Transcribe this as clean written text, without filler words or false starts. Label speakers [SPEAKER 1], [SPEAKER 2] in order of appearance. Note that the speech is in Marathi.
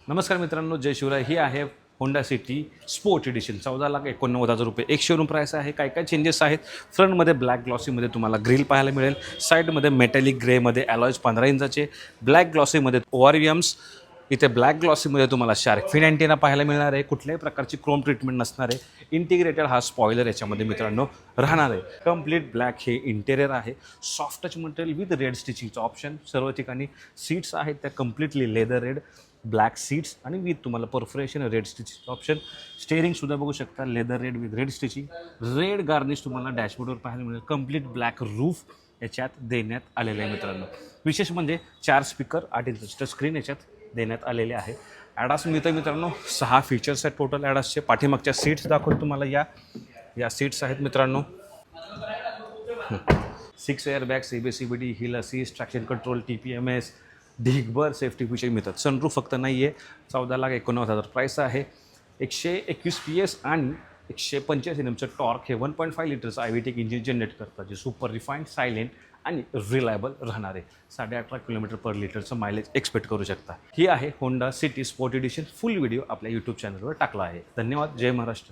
[SPEAKER 1] नमस्कार मित्रांनो, जय शिवराय. ही आहे होंडा सिटी स्पोर्ट एडिशन. 14,89,000 रुपये एक शोरूम प्राईस आहे. काय काय चेंजेस आहेत? फ्रंटमध्ये ब्लॅक ग्लॉसीमध्ये तुम्हाला ग्रिल पाहायला मिळेल. साईडमध्ये मेटॅलिक ग्रेमध्ये अलॉयज 15 इंचाचे, ब्लॅक ग्लॉसीमध्ये ORVMs, इथे ब्लॅक ग्लॉसीमध्ये तुम्हाला शार्क फिन अँटेना पाहायला मिळणार आहे. कुठल्याही प्रकारची क्रोम ट्रीटमेंट नसणार आहे. इंटिग्रेटेड हा स्पॉइलर याच्यामध्ये मित्रांनो राहणार आहे. कंप्लीट ब्लॅक हे इंटेरियर आहे. Soft touch material with red स्टिचिंगचं ऑप्शन. सर्व ठिकाणी सीट्स आहेत त्या completely leather red black seats आणि विथ तुम्हाला परफोरेशन रेड स्टिचिंग ऑप्शन. स्टेअरिंगसुद्धा बघू शकता leather red with red stitching. Red garnish तुम्हाला डॅशबोर्डवर पाहायला मिळेल. कंप्लीट ब्लॅक रूफ याच्यात देण्यात आलेलं आहे मित्रांनो. विशेष म्हणजे 4 स्पीकर 8 इंच टच स्क्रीन याच्यात देण्यात आलेले आहे. ॲडास मिळतं मित्रांनो. 6 फीचर्स आहेत टोटल ॲडासचे. पाठीमागच्या सीट्स दाखवतो तुम्हाला. या सीट्स आहेत मित्रांनो. 6 airbags, ABS CBD, hill assist, traction control, TPMS, ढिगभर सेफ्टी फीचर मिळतात. सनरूफ फक्त नाही आहे. 14,89,000 प्राईस आहे. 121 PS आणि 185 NMचं टॉर्क हे 1.5 लिटरचं IVTEC इंजिन जनरेट करतात, जे सुपर रिफाईंड, सायलेंट आणि रिलायबल राहणार आहे. 18.5 किलोमीटर पर लिटरचं मायलेज एक्सपेक्ट करू शकता. ही आहे होंडा सिटी स्पोर्ट एडिशन. फुल व्हिडिओ आपल्या यूट्यूब चॅनलवर टाकला आहे. धन्यवाद. जय महाराष्ट्र.